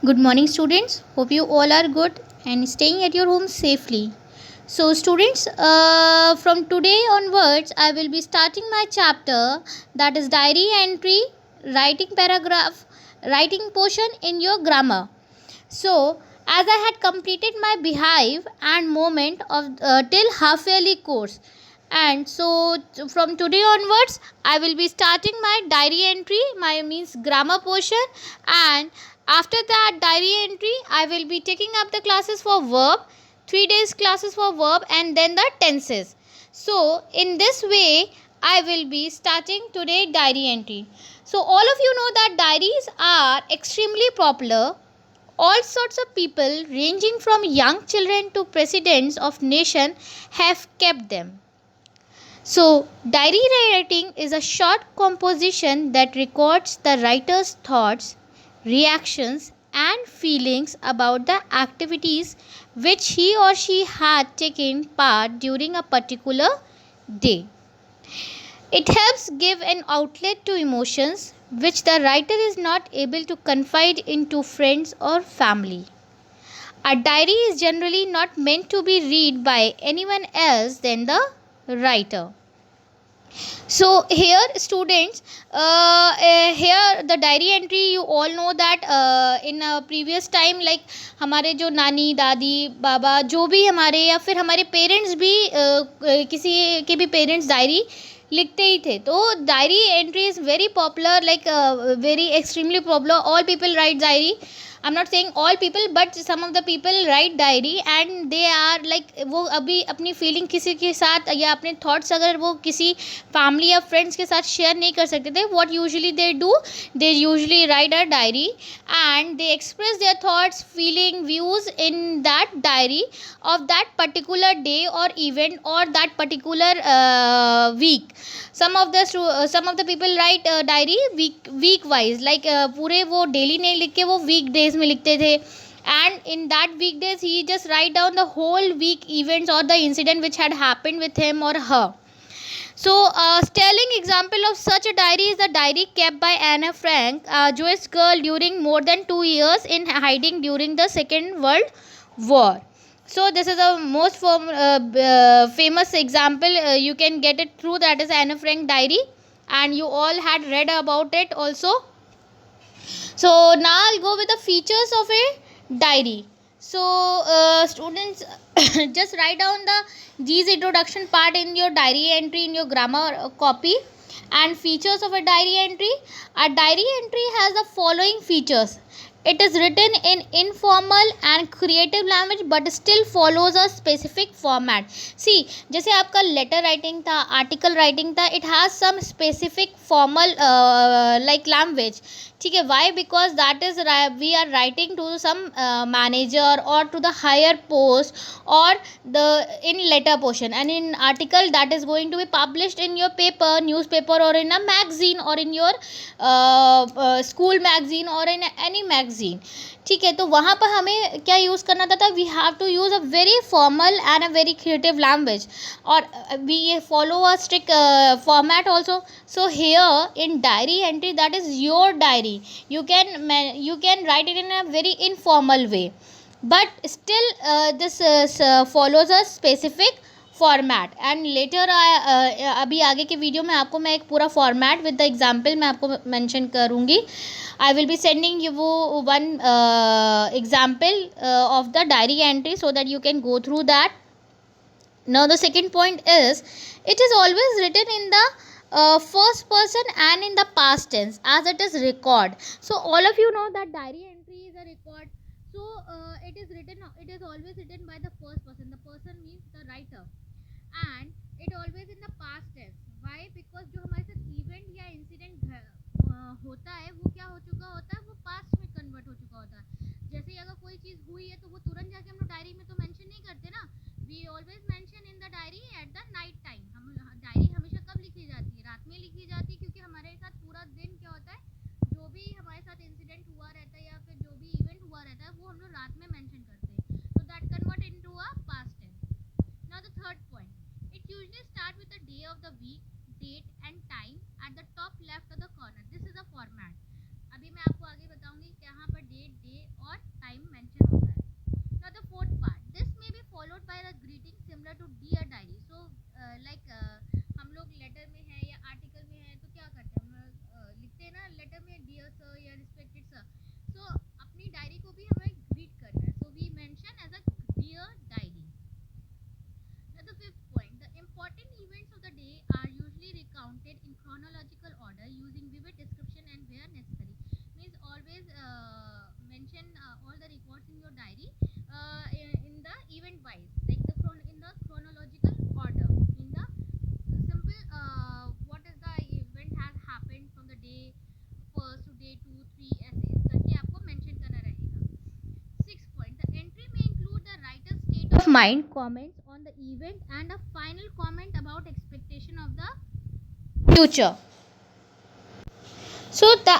Good morning, students. Hope you all are good and staying at your home safely. So, students, from today onwards, I will be starting my chapter, that is diary entry, writing paragraph, writing portion in your grammar. So, as I had completed my beehive and moment of till half yearly course, and so from today onwards, I will be starting my diary entry, my means grammar portion, and after that diary entry, I will be taking up the classes for verb, 3 days classes for verb, and then the tenses. So, in this way, I will be starting today diary entry. So, all of you know that diaries are extremely popular. All sorts of people, ranging from young children to presidents of nation, have kept them. So, diary writing is a short composition that records the writer's thoughts, reactions, and feelings about the activities which he or she had taken part during a particular day. It helps give an outlet to emotions which the writer is not able to confide into friends or family. A diary is generally not meant to be read by anyone else than the writer. So here students, here the diary entry, you all know that in a previous time, like हमारे जो नानी दादी बाबा जो भी हमारे या फिर हमारे पेरेंट्स भी किसी के भी पेरेंट्स डायरी लिखते ही थे. तो diary entry is very popular, like very extremely popular. All people write diary. I am not saying all people, but some of the people write diary and they are like, वो अभी अपनी feeling किसी के साथ या अपने thoughts अगर वो किसी फैमिली या फ्रेंड्स के साथ शेयर नहीं कर सकते थे, what usually they do, they usually right a diary and they express their thoughts, feeling, views in that diary of that particular day or event or that particular week. Some of the people write diary week wise, like पूरे वो daily नहीं लिख के वो weekdays में लिखते थे, and in that weekdays he just write down the whole week events or the incident which had happened with him or her. So, a sterling example of such a diary is the diary kept by Anne Frank, a Jewish girl during more than 2 years in hiding during the Second World War. So, this is a most famous example. You can get it through, that is Anne Frank diary, and you all had read about it also. So, now I'll go with the features of a diary. So, students, just write down these introduction part in your diary entry in your grammar copy. And features of a diary entry. A diary entry has the following features. It is written in informal and creative language but still follows a specific format. See, जैसे आपका letter writing था, article writing था, it has some specific formal like language. ठीक है, why? Because that is we are writing to some manager or to the higher post or the in letter portion, and in article that is going to be published in your paper, newspaper, or in a magazine, or in your school magazine, or in any magazine. ठीक है, तो वहाँ पर हमें क्या use करना था, we have to use a very formal and a very creative language, और we follow a strict format also. So here in diary entry, that is your diary, you can write it in a very informal way, but still this follows a specific format. And later अभी आगे के video में आपको मैं एक पूरा format with the example मैं आपको मेंशन करूँगी. I will be sending you one example of the diary entry so that you can go through that. Now the second point is, it is always written in the first person and in the past tense as it is record. So all of you know that diary entry is a record. So it is always written by the first person. The person means the writer, and it always in the past tense. Why? Because जो हमारे साथ event या incident होता है वो क्या हो चुका होता है, वो पास्ट में कन्वर्ट हो चुका होता है. जैसे अगर कोई चीज़ हुई है तो वो तुरंत जाके हम लोग डायरी में तो मेंशन नहीं करते ना. We always mention in the diary at the night time. हम डायरी हमेशा कब लिखी जाती है, रात में लिखी जाती है, क्योंकि हमारे साथ पूरा दिन क्या होता है, जो भी हमारे साथ इंसिडेंट हुआ रहता है या फिर जो भी इवेंट हुआ रहता है वो हम लोग रात में मेंशन करते हैं. तो that convert into a past tense. Now the third point, it usually start with the day of the week, date and time at the top left of the corner. This is a format. अभी मैं आपको आगे बताऊंगी कि यहाँ पर date, day और mind comments on the event and a final comment about expectation of the future. So the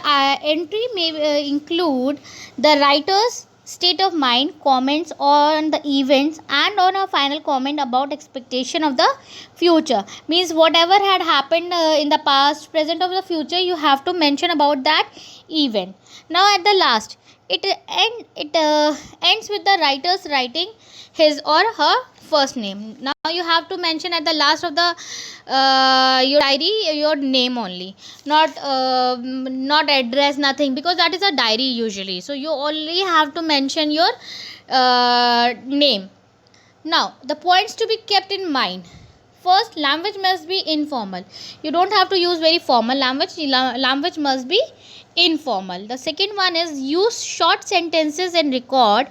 entry may include the writer's state of mind, comments on the events, and on a final comment about expectation of the future. Means whatever had happened in the past, present, of the future, you have to mention about that event. Now at the last, it ends with the writer's writing his or her first name. Now you have to mention at the last of the your diary your name only, not address, nothing, because that is a diary usually. So you only have to mention your name. Now the points to be kept in mind: first, language must be informal. You don't have to use very formal language. Language must be informal. The second one is use short sentences and record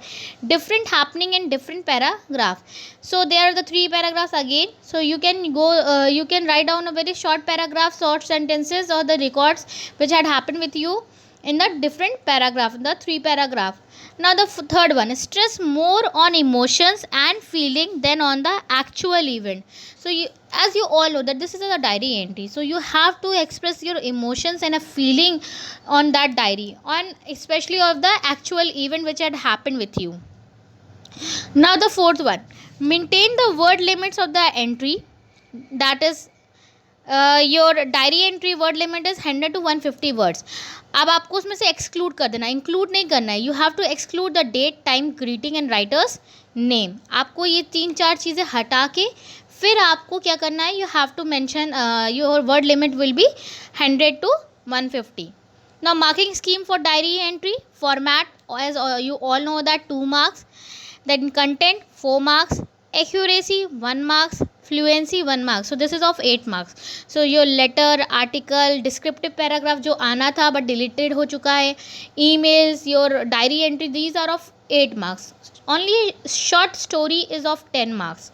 different happening in different paragraph. So there are the three paragraphs again. So you can you can write down a very short paragraph, short sentences, or the records which had happened with you in the different paragraph, the three paragraph. Now the third one is stress more on emotions and feeling than on the actual event. So you, as you all know that this is a diary entry, so you have to express your emotions and a feeling on that diary, on especially of the actual event which had happened with you. Now the fourth one, maintain the word limits of the entry. That is your diary entry word limit is 100 to 150 words. अब आपको उसमें से exclude कर देना, include नहीं करना है. You have to exclude the date, time, greeting and writer's name. आपको ये 3-4 चीज़ें हटा के फिर आपको क्या करना है, you have to mention your word limit will be 100 to 150. Now marking scheme for diary entry format, as you all know that 2 marks, then content 4 marks, accuracy 1 marks, fluency 1 mark. So this is of 8 marks. So your letter, article, descriptive paragraph जो आना था but deleted हो चुका है, emails, your diary entry, these are of 8 marks. Only short story is of 10 marks.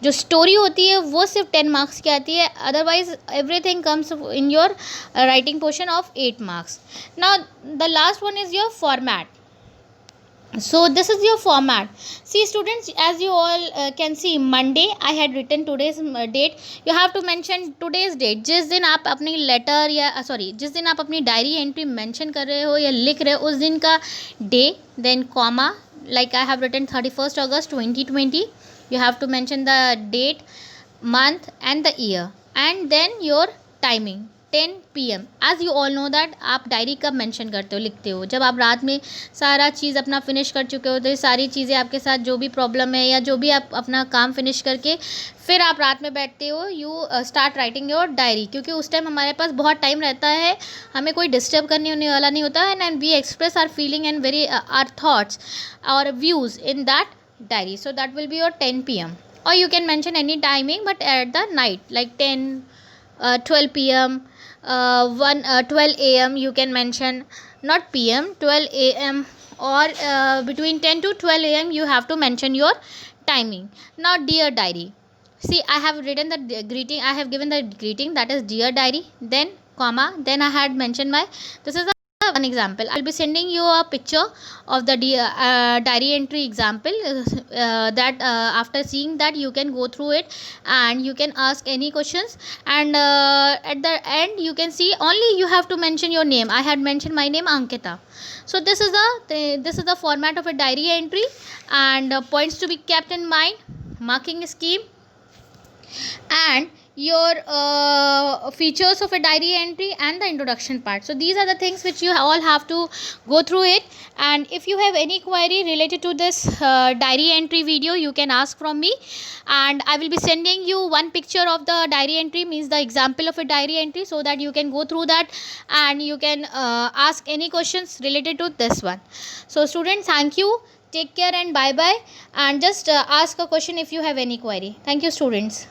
जो story होती है वो सिर्फ 10 मार्क्स की आती है, otherwise everything comes in your writing portion of 8 marks. Now the last one is your format. So this is your format. See students, as you all can see, Monday I had written today's date. You have to mention today's date. जिस दिन आप अपनी letter या जिस दिन आप अपनी diary entry mention कर रहे हो या लिख रहे हो उस दिन का day, then comma, like I have written 31st August 2020. You have to mention the date, month and the year, and then your timing 10 PM. as you all know that आप डायरी कब मेंशन करते हो, लिखते हो, जब आप रात में सारा चीज़ अपना फिनिश कर चुके हो, तो ये सारी चीज़ें आपके साथ जो भी प्रॉब्लम है या जो भी आप अपना काम फिनिश करके फिर आप रात में बैठते हो, you start writing your diary, क्योंकि उस टाइम हमारे पास बहुत टाइम रहता है, हमें कोई डिस्टर्ब करने होने वाला नहीं होता है, and we express our feeling and very our thoughts और views in that diary. So that will be your 10 PM, or you can mention any timing but at the night, like 10 12 PM, 12 AM you can mention, not PM, 12 AM, or between 10 to 12 AM you have to mention your timing. Now dear diary, see I have written the greeting, I have given the greeting, that is dear diary, then comma, then I had mentioned my, this is one example. I'll be sending you a picture of the diary entry example, that after seeing that you can go through it and you can ask any questions, and at the end you can see only you have to mention your name. I had mentioned my name Ankita. So this is the format of a diary entry, and points to be kept in mind, marking scheme, and your features of a diary entry and the introduction part. So these are the things which you all have to go through it, and if you have any query related to this diary entry video, you can ask from me, and I will be sending you one picture of the diary entry, means the example of a diary entry, so that you can go through that and you can ask any questions related to this one. So students, thank you, take care and bye bye, and just ask a question if you have any query. Thank you students.